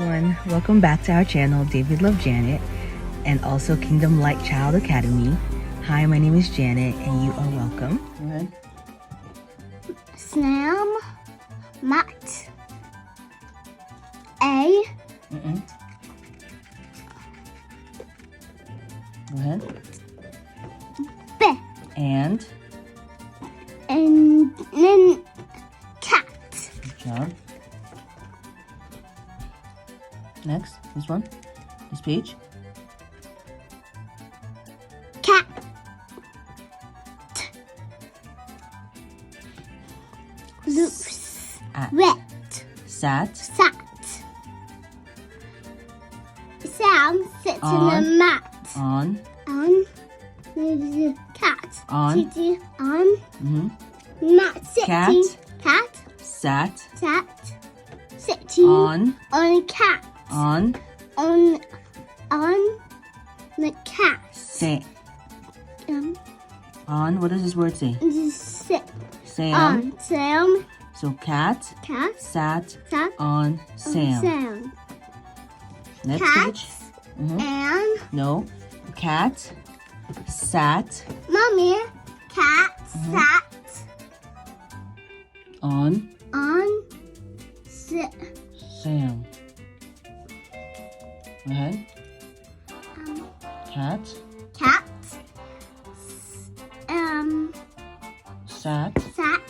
everyone, welcome back to our channel, DavidLoveJanet, and also Kingdom Light Child Academy. Hi, my name is Janet, and you are welcome. Go ahead. Sam, Matt, A. Go ahead. B. And then cat. Good job. Next, this one. This page. Cat. Loose. Wet. Sat. Sat. Sam sits On. in a mat. On. The cat. On. Sitting on. Mat sitting. Cat. Cat. Sat. Sat. Sitting. On. On cat. On. On the cat. Say. On. What does this word say? Sit. Sam. On Sam. So cat. Cat. Sat. Sat. On Sam. Sam. Next Cat. page. And No. Cat. Sat. mommy. Cat sat On. Sit. Sam. Go ahead. Cat. Cat. Sat. Sat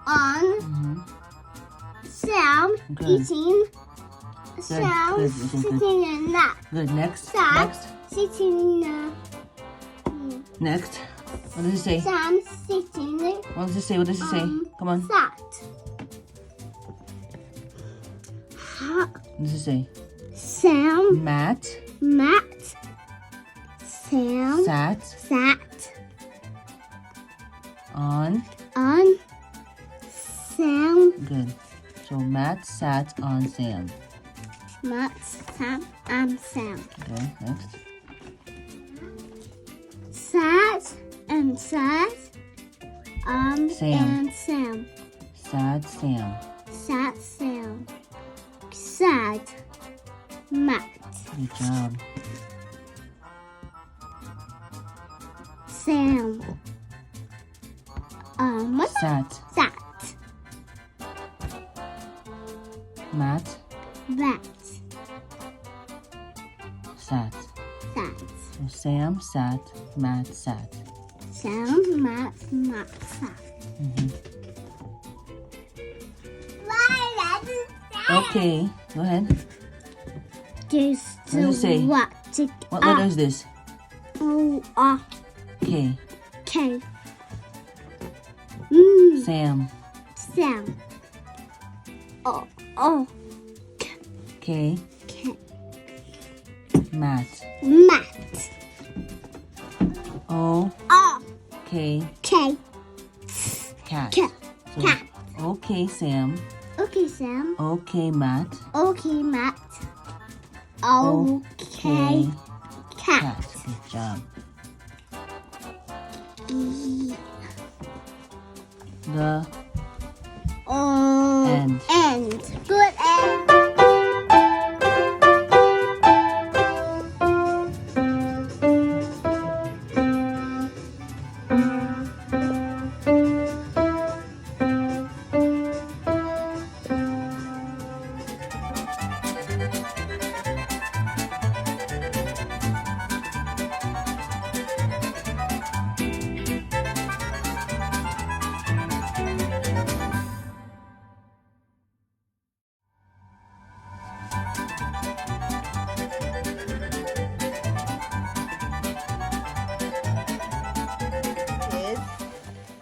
on Sam Good. eating. Sam good. sitting in that. Good. Next. Sat Next. sitting in Next. What does it say? Sam sitting What does it say? What does it say? Come on. sat. What does it say? Sam, Matt. Sam Sat. sat On. Sam, Good. So Matt sat on Sam. Sam, Sam. Okay. Next. Sat and Sam. and Sam. Sat Sam. Sat Sam. Sad Matt. Good job. Sam. What? Sat. Sat. Matt. That. Sat. Sat. So Sam sat. Matt sat. Sam, Matt, sat. Okay. Go ahead. This What does it say? what? What letter is this? O K. K. Sam. Sam. O K. K. Matt. Matt. O. O K. K. Cat. Cat. So, Cat. okay, Sam. Okay, Sam. Okay, Matt. Okay, Matt. Okay, cat. Cat. Good job. The end. End. Good end.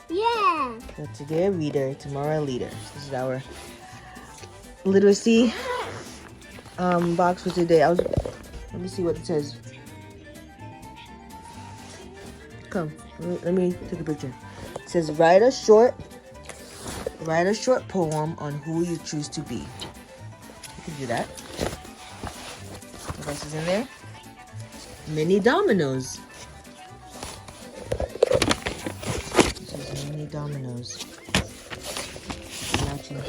Yeah. So today a reader, tomorrow a leader. This is our literacy box for today. Let me see what it says. Come, let me take a picture. It says write a short poem on who you choose to be. You can do that. What else is in there? Mini dominoes. This is mini dominoes. Matching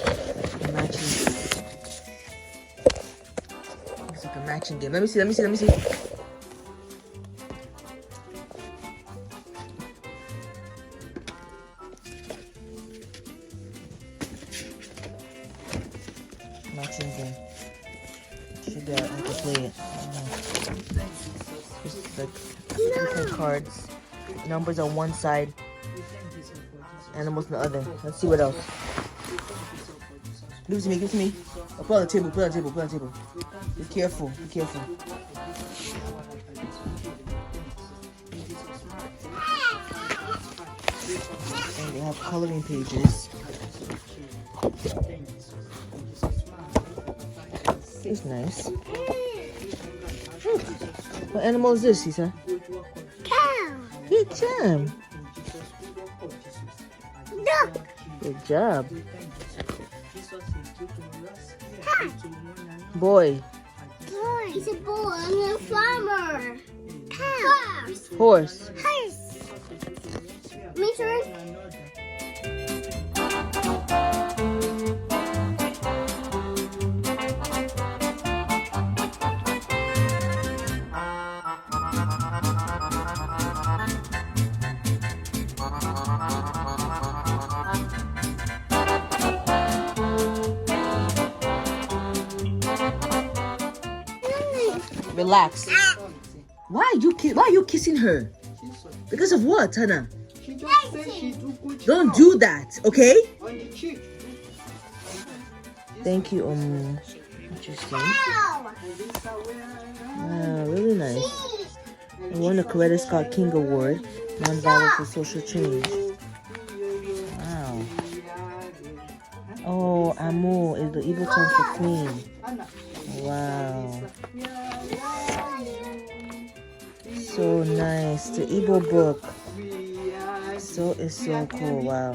matching game. Let me see. Matching game. Should be able to play it. Just like different cards. Numbers on one side, animals on the other. Let's see what else. Give it to me. Oh, put it on the table. Be careful. And they have coloring pages. It's nice. What animal is this, Lisa? Cow. Good job. Duck. Good job. Cat. Boy. Boy. He's a boy. I'm a farmer. Cow. Horse. Horse. Me turn. Relax. Why are you kissing her? Because of what, Hannah? She just said she do good Don't job do that, okay? on the cheek. Thank you. Interesting. Cow. Wow, really nice. I won the Coretta Scott King Award, Nonviolence for Social Change. Wow. Oh, Amo is the Igbo term for queen. Wow. So nice. The Igbo book. It's so cool. Wow.